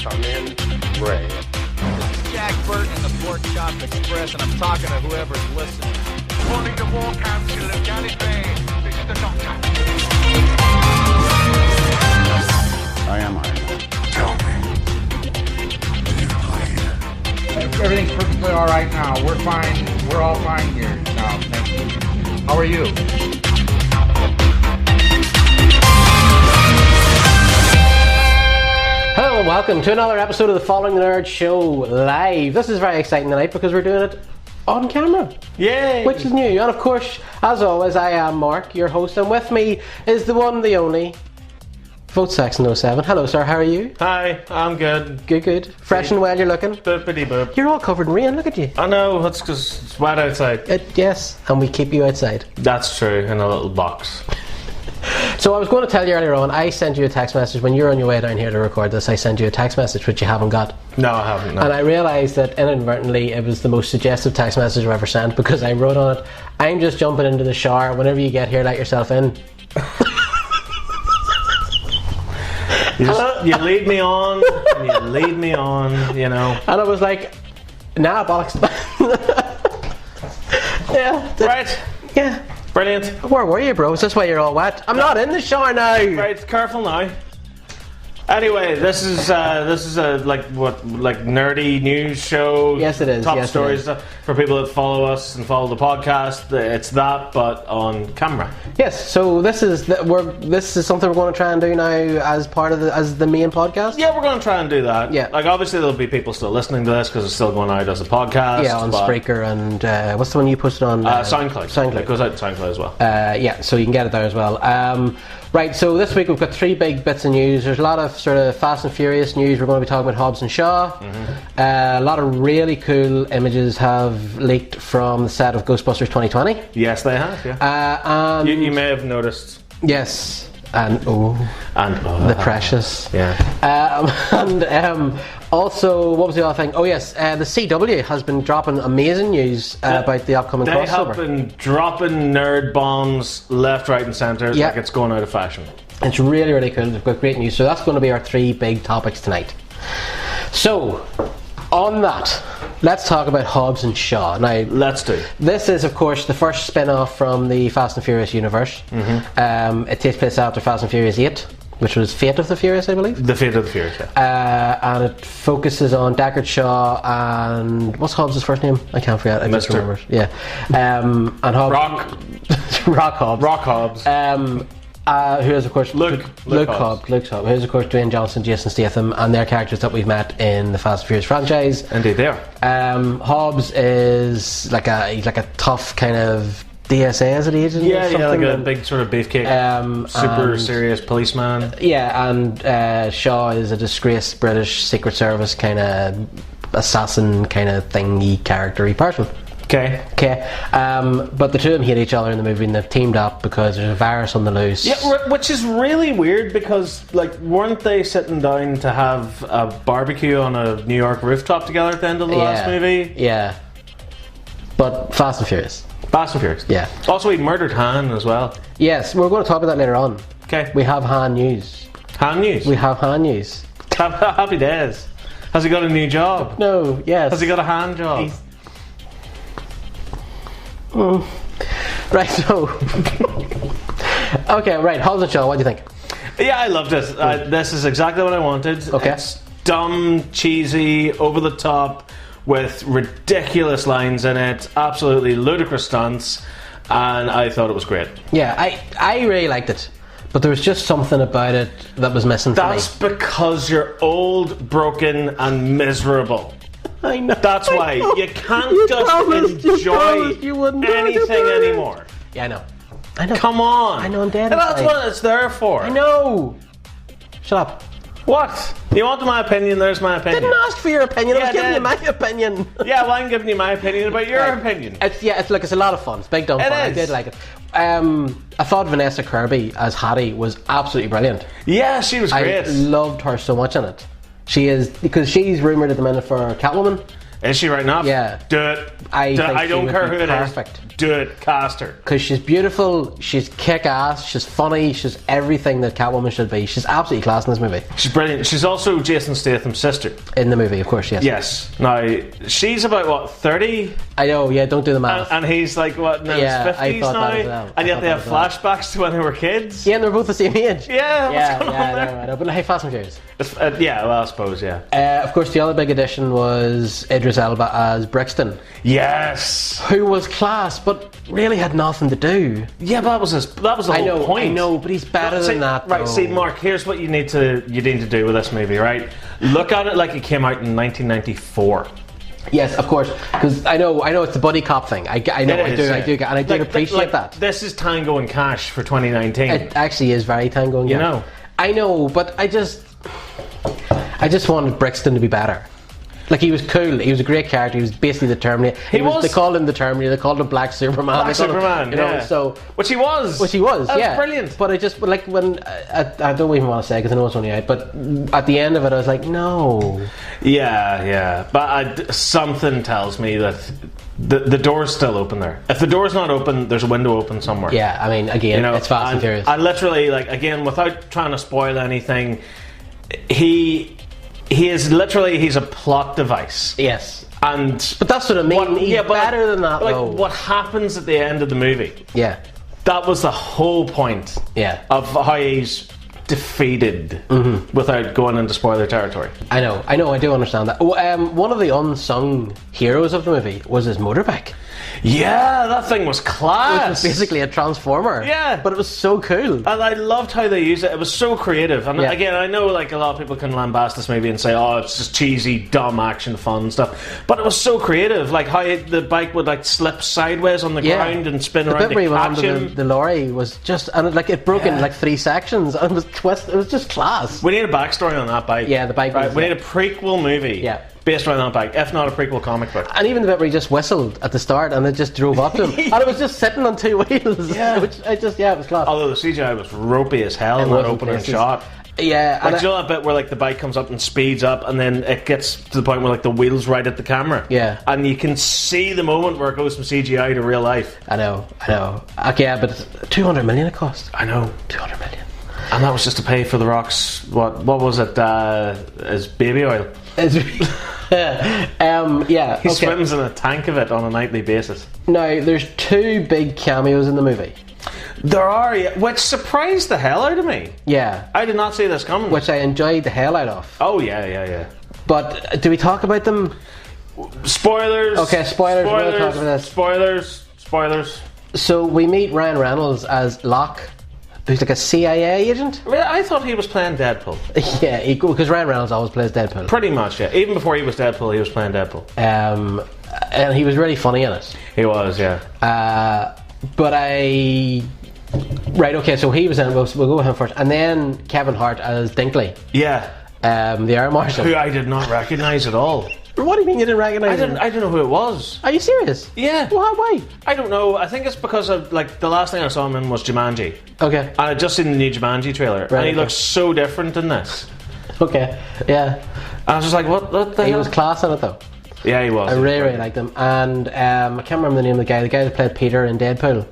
Come in, Ray. This is Jack Burton in the Pork Chop Express, and I'm talking to whoever's listening. Calling the War Council of Gallifrey. This is the Doctor. I am Iron Man. Tell me. Everything's perfectly all right now. We're fine. We're all fine here now. Thank you. How are you? Hello and welcome to another episode of the Following the Nerd Show live. This is very exciting tonight because we're doing it on camera. Yay! Which is new. And of course, as always, I am Mark, your host, and with me is the one, the only, Saxon 07. Hello, sir. How are you? Hi, I'm good. Good. Fresh and well, you're looking. Boopity boop. You're all covered in rain. Look at you. I know, that's because it's wet outside. Yes, and we keep you outside. That's true, in a little box. So I was going to tell you earlier on, I sent you a text message when you were on your way down here to record this. I sent you a text message which you haven't got. No, I haven't. No. And I realised that inadvertently it was the most suggestive text message I've ever sent because I wrote on it, I'm just jumping into the shower. Whenever you get here, let yourself in. You lead me on, you know. And I was like, nah, bollocks. Yeah. Right. Yeah. Brilliant. Where were you, bro? Is this why you're all wet? I'm not in the shower now. Right, careful now. Anyway, this is a nerdy news show. Yes, it is. Top Yes, stories it is. stuff for people that follow us and follow the podcast. It's that, but on camera. Yes. So this is something we're going to try and do now as part of as the main podcast. Yeah, we're going to try and do that. Yeah. Like, obviously there'll be people still listening to this because it's still going out as a podcast. Yeah, on Spreaker and what's the one you posted on? SoundCloud. SoundCloud. It goes out on SoundCloud as well. Yeah, so you can get it there as well. Right, so this week we've got three big bits of news. There's a lot of sort of Fast and Furious news. We're going to be talking about Hobbs and Shaw. Mm-hmm. A lot of really cool images have leaked from the set of Ghostbusters 2020. Yes, they have, yeah. And You may have noticed. yes, and the precious. Yeah. Also, what was the other thing? Oh yes, the CW has been dropping amazing news about the upcoming They crossover. have been dropping nerd bombs left, right and centre like it's going out of fashion. It's really, really cool. They've got great news. So that's going to be our three big topics tonight. So, on that, let's talk about Hobbs and Shaw. Now, Let's do. this is, of course, the first spin-off from the Fast and Furious universe. Mm-hmm. It takes place after Fast and Furious 8, which was Fate of the Furious, I believe. The Fate of the Furious, yeah. And it focuses on Deckard Shaw and what's Hobbs' first name? I can't forget. I just Mr. remember. Yeah. And Hobbs. Rock Hobbs. Rock Hobbs. Who is, of course, Luke Hobbs. Luke Hobbs. Who is, of course, Dwayne Johnson, Jason Statham, and their characters that we've met in the Fast and Furious franchise. Indeed, they are. Hobbs is he's like a tough kind of DSA as an agent. Yeah, or something. like a big sort of beefcake, super serious policeman. Yeah, and Shaw is a disgraced British Secret Service kind of assassin kind of thingy character-y person. Okay. But the two of them hate each other in the movie and they've teamed up because there's a virus on the loose. Yeah, which is really weird because, like, weren't they sitting down to have a barbecue on a New York rooftop together at the end of the last movie? Yeah. But Fast and Furious. Fast and Furious. Yeah. Also, he murdered Han as well. Yes, we're going to talk about that later on. Okay. We have Han news. Han news. We have Han news. Happy days. Has he got a new job? No, yes. Has he got a Han job? Right, so... okay, right, Hobbs and Shaw, what do you think? Yeah, I loved it. This is exactly what I wanted. Okay. It's dumb, cheesy, over the top, with ridiculous lines in it, absolutely ludicrous stunts, and I thought it was great. Yeah, I really liked it. But there was just something about it that was missing for me. That's because you're old, broken, and miserable. I know. That's why. You can't just enjoy anything anymore. Yeah, I know. Come on. I know, I'm dead And that's inside. what it's there for. I know. Shut up. What? You wanted my opinion, there's my opinion. Didn't ask for your opinion, I Yeah, was giving I you did. my opinion. Yeah, well, I'm giving you my opinion about your opinion. It's a lot of fun. It's big dumb fun. I is. did like it. I thought Vanessa Kirby as Hattie was absolutely brilliant. Yeah, she was great. I loved her so much in it. She is, because she's rumoured at the minute for Catwoman. Is she right now? Yeah. Do it. I think I she don't would care be who it is. perfect. Do it. Cast her. Because she's beautiful, she's kick-ass, she's funny, she's everything that Catwoman should be. She's absolutely class in this movie. She's brilliant. She's also Jason Statham's sister. In the movie, of course, yes. Yes. Now, she's about, what, 30? I know, yeah, don't do the math. And he's like, what, in his Yeah, I 50s thought now? that as well. And I yet thought they that have as well. flashbacks to when they were kids? Yeah, and they're both the same age. Yeah, what's going on there? I know. But hey, Fast and Furious. Yeah, well, I suppose, yeah. Of course, the other big addition was Idris Elba as Brixton, Yes. who was class, but really had nothing to do. Yeah, but that was the whole point. I know, but he's better See, than that. Right, though. see, Mark, here's what you need to do with this movie, right? Look at it like it came out in 1994. Yes, of course, because I know it's the buddy cop thing. I know, It is, I do, and I do appreciate that. This is Tango and Cash for 2019. It actually is very Tango and You Cash. know. I know, but I just wanted Brixton to be better. Like, he was cool. He was a great character. He was basically the Terminator. He was. They called him the Terminator. They called him Black Superman. Black They called him, Superman, you know, yeah. So Which he was. That was brilliant. But I just like when I don't even want to say because I know it's only out. But at the end of it, I was like, no. Yeah. But something tells me that the door's still open there. If the door's not open, there's a window open somewhere. Yeah, I mean, again, You know, it's Fast and Furious. I literally, like, again, without trying to spoil anything, he is literally, he's a plot device. Yes. And But that's what I mean. He's better than that, like, though. what happens at the end of the movie? Yeah. That was the whole point. Yeah. Of how he's defeated without going into spoiler territory. I know, I do understand that. One of the unsung heroes of the movie was his motorbike. Yeah, that thing was class. It was basically a transformer. Yeah. But it was so cool. And I loved how they used it. It was so creative. And Yeah. again, I know like a lot of people can lambast this movie and say, oh, it's just cheesy, dumb action fun stuff. But it was so creative. Like how the bike would like slip sideways on the ground and spin the around bit where he to went catch under him. the lorry was just, and it broke into like 3 sections and it was twisted. It was just class. We need a backstory on that bike. Yeah, the bike Right, was- we yeah. need a prequel movie based around that bike, if not a prequel comic book. And even the bit where he just whistled at the start and it just drove up to him. And it was just sitting on 2 wheels. Yeah. Which it was class. Although the CGI was ropey as hell in that was in opening places. shot. Yeah. Like, And do you know that bit where like the bike comes up and speeds up and then it gets to the point where like the wheel's right at the camera? Yeah. And you can see the moment where it goes from CGI to real life. I know. Okay, yeah, but it's 200 million it cost. I know. 200 million. And that was just to pay for The Rock's, what was it, his baby oil. Yeah. He okay. swims in a tank of it on a nightly basis. Now, there's 2 big cameos in the movie. There are, which surprised the hell out of me. Yeah. I did not see this coming. Which I enjoyed the hell out of. Oh, yeah. But do we talk about them? Spoilers. Okay, spoilers. We're gonna talk about this. Spoilers. So we meet Ryan Reynolds as Locke, who's like a CIA agent. I thought he was playing Deadpool. Yeah, because Ryan Reynolds always plays Deadpool. Pretty much, yeah. Even before he was Deadpool, he was playing Deadpool. And he was really funny in it. He was, yeah. Right, okay, so he was in it. We'll go with him first. And then Kevin Hart as Dinkley, Yeah. the Air Marshal. Who I did not recognise at all. What do you mean you didn't recognise him? I didn't know who it was. Are you serious? Yeah. Why? I don't know. I think it's because of, like, the last thing I saw him in was Jumanji. Okay. And I'd just seen the new Jumanji trailer. Right, and he okay. looks so different in this. Okay. Yeah. And I was just like, what the He hell? was class in it though. Yeah, he was. I really liked him. And I can't remember the name of the guy that played Peter in Deadpool.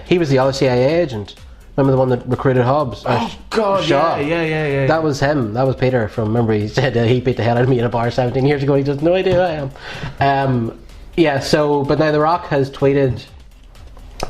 He was the other CIA agent. Remember the one that recruited Hobbs? Oh, God, Shaw. yeah. That was him. That was Peter from, remember he said he beat the hell out of me in a bar 17 years ago. He just no idea who I am. Yeah, so, but now The Rock has tweeted,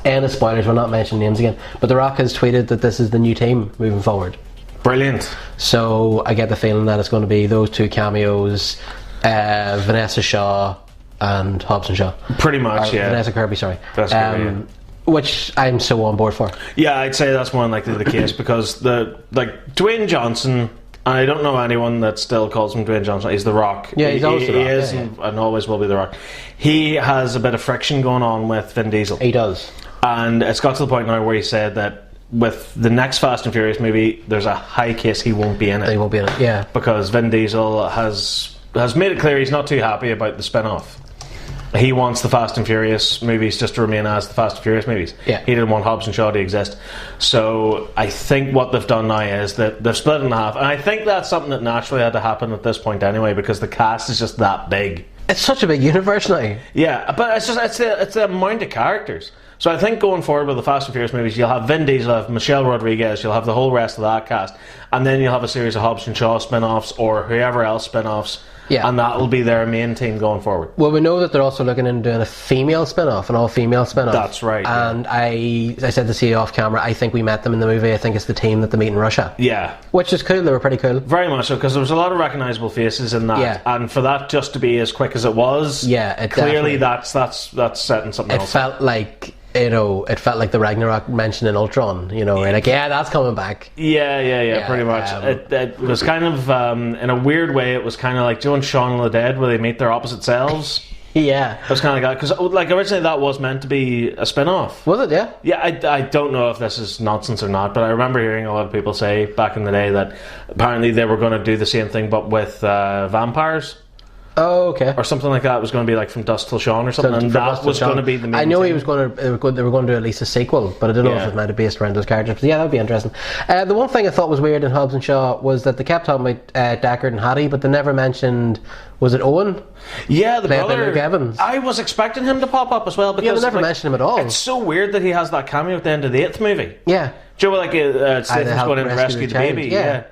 and the spoilers, we'll not mention names again, but The Rock has tweeted that this is the new team moving forward. Brilliant. So I get the feeling that it's going to be those 2 cameos, Vanessa Shaw and Hobbs and Shaw. Pretty much, yeah. Vanessa Kirby, sorry. Vanessa Kirby, yeah. Which I'm so on board for. Yeah, I'd say that's more than likely the case because Dwayne Johnson, and I don't know anyone that still calls him Dwayne Johnson. He's The Rock. Yeah, he's always The Rock. He is, yeah. and always will be The Rock. He has a bit of friction going on with Vin Diesel. He does. And it's got to the point now where he said that with the next Fast and Furious movie, there's a high case he won't be in it. He won't be in it, yeah. Because Vin Diesel has made it clear he's not too happy about the spin-off. he wants the Fast and Furious movies just to remain as the Fast and Furious movies. Yeah. He didn't want Hobbs and Shaw to exist. So I think what they've done now is that they've split it in half. And I think that's something that naturally had to happen at this point anyway, because the cast is just that big. It's such a big universe now. Yeah, but it's the amount of characters. So I think going forward with the Fast and Furious movies, you'll have Vin Diesel, you'll have Michelle Rodriguez, you'll have the whole rest of that cast, and then you'll have a series of Hobbs and Shaw spin-offs or whoever else spin-offs. Yeah. And that'll be their main team going forward. Well, we know that they're also looking into doing a female spin-off, an all-female spin-off. That's right. And I said to see you off camera, I think we met them in the movie. I think it's the team that they meet in Russia. Yeah. Which is cool. They were pretty cool. Very much so, because there was a lot of recognisable faces in that. Yeah. And for that just to be as quick as it was, yeah, clearly that's setting something else. It felt like... it felt like the Ragnarok mentioned in Ultron, we're like, yeah, that's coming back. Yeah, pretty much. It was kind of, in a weird way, it was kind of like, do you know Shaun of the Dead, where they meet their opposite selves? Yeah. It was kind of like that, because originally that was meant to be a spin-off. Was it, yeah? Yeah, I don't know if this is nonsense or not, but I remember hearing a lot of people say back in the day that apparently they were going to do the same thing, but with vampires. Oh, okay. Or something like that. It was going to be like From Dusk Till Shaun or something, and that was going to be the main I know thing. they were going to do at least a sequel, but I don't know if it might be based around those characters. But yeah, that would be interesting. The one thing I thought was weird in Hobbs and Shaw was that they kept talking about Deckard and Hattie, but they never mentioned, was it Owen? Yeah, the played by brother. Luke Evans. I was expecting him to pop up as well, because they never mentioned him at all. It's so weird that he has that cameo at the end of the 8th movie. Yeah. Do you know, like Statham's going in to rescue the baby? Yeah.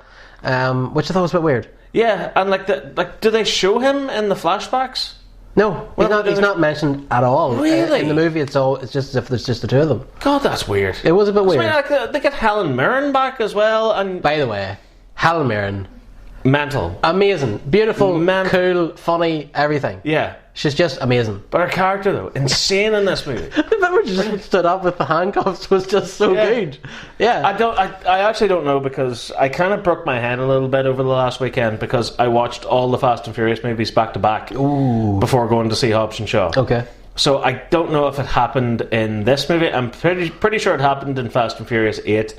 Which I thought was a bit weird. Yeah, and do they show him in the flashbacks? No, he's not mentioned at all. Really? In the movie, it's just as if there's just the two of them. God, that's weird. It was a bit weird. I mean, they get Helen Mirren back as well, and by the way, Helen Mirren, mental, amazing, beautiful, cool, funny, everything. Yeah. She's just amazing. But her character, though, insane in this movie. The bit where she just stood up with the handcuffs was just so good. Yeah. I actually don't know, because I kind of broke my head a little bit over the last weekend, because I watched all the Fast and Furious movies back to back before going to see Hobbs and Shaw. Okay. So I don't know if it happened in this movie. I'm pretty sure it happened in Fast and Furious 8,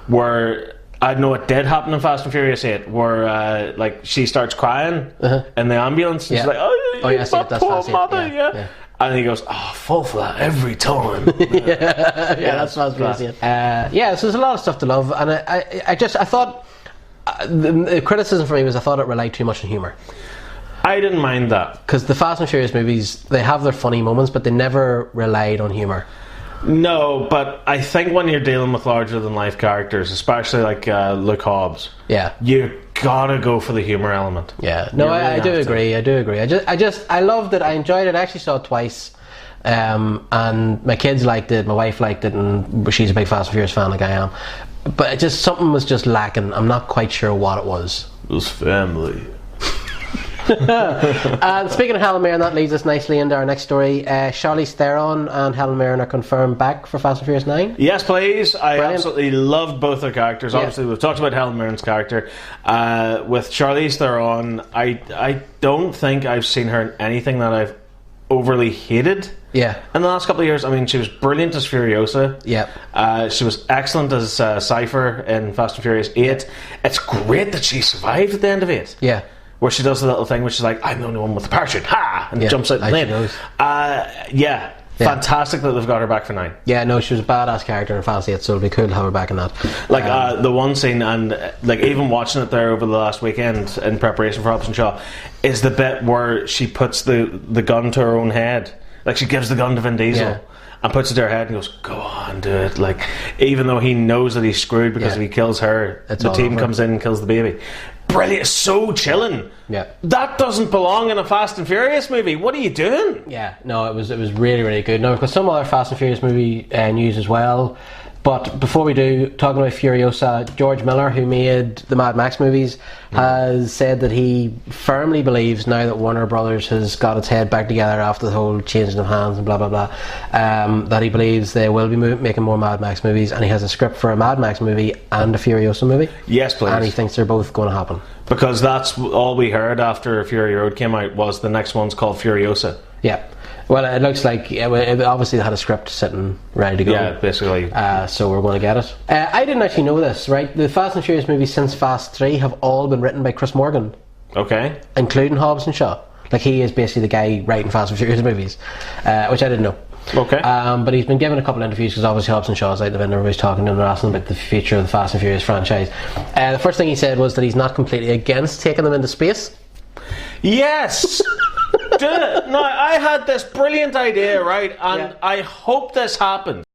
where... I know it did happen in Fast and Furious 8, where she starts crying in the ambulance, and she's like, "Oh, yes, my that's poor Fast 8, mother, yeah. And he goes, "Oh, fall for that every time." That's Fast and Furious 8. So there's a lot of stuff to love, and I thought the criticism for me was I thought it relied too much on humour. I didn't mind that, because the Fast and Furious movies, they have their funny moments, but they never relied on humour. No, but I think when you're dealing with larger than life characters, especially like Luke Hobbs, you gotta go for the humour element. Yeah, no, I do agree. I loved it. I enjoyed it. I actually saw it twice, and my kids liked it. My wife liked it, and she's a big Fast and Furious fan, like I am. But something was just lacking. I'm not quite sure what it was. It was family. And speaking of Helen Mirren, that leads us nicely into our next story. Charlize Theron and Helen Mirren are confirmed back for Fast and Furious 9. Yes, please. I Brilliant. absolutely loved both their characters. Obviously, we've talked about Helen Mirren's character. With Charlize Theron, I don't think I've seen her in anything that I've overly hated. Yeah. In the last couple of years, I mean, she was brilliant as Furiosa. Yeah. She was excellent as Cypher in Fast and Furious 8. It's great that she survived at the end of 8. Yeah. Where she does the little thing where she's like, "I'm the only one with the parachute, ha!" and jumps out the plane. Fantastic that they've got her back for 9. Yeah, no, she was a badass character in Fast 8, so it'll be cool to have her back in that. The one scene, and even watching it there over the last weekend in preparation for Hobbs and Shaw, is the bit where she puts the gun to her own head. Like, she gives the gun to Vin Diesel and puts it to her head and goes, "Go on, do it." Like, even though he knows that he's screwed because if he kills her, the team comes in and kills the baby. Brilliant, so chilling. Yeah, that doesn't belong in a Fast and Furious movie. What are you doing? Yeah, no, it was really, really good. Now we've got some other Fast and Furious movie news as well. But before we do, talking about Furiosa, George Miller, who made the Mad Max movies, has said that he firmly believes, now that Warner Brothers has got its head back together after the whole changing of hands and blah blah blah, that he believes they will be making more Mad Max movies, and he has a script for a Mad Max movie and a Furiosa movie. Yes, please. And he thinks they're both going to happen. Because that's all we heard after Fury Road came out, was the next one's called Furiosa. Yeah. Well, it looks like obviously they had a script sitting ready to go. Yeah, basically. So we're going to get it. I didn't actually know this, right? The Fast and Furious movies since Fast 3 have all been written by Chris Morgan. Okay. Including Hobbs and Shaw. Like, he is basically the guy writing Fast and Furious movies, which I didn't know. Okay. But he's been given a couple of interviews because obviously Hobbs and Shaw's out the window. Everybody's talking to him and asking about the future of the Fast and Furious franchise. The first thing he said was that he's not completely against taking them into space. Yes! Do it! Now, I had this brilliant idea, right? And I hope this happens.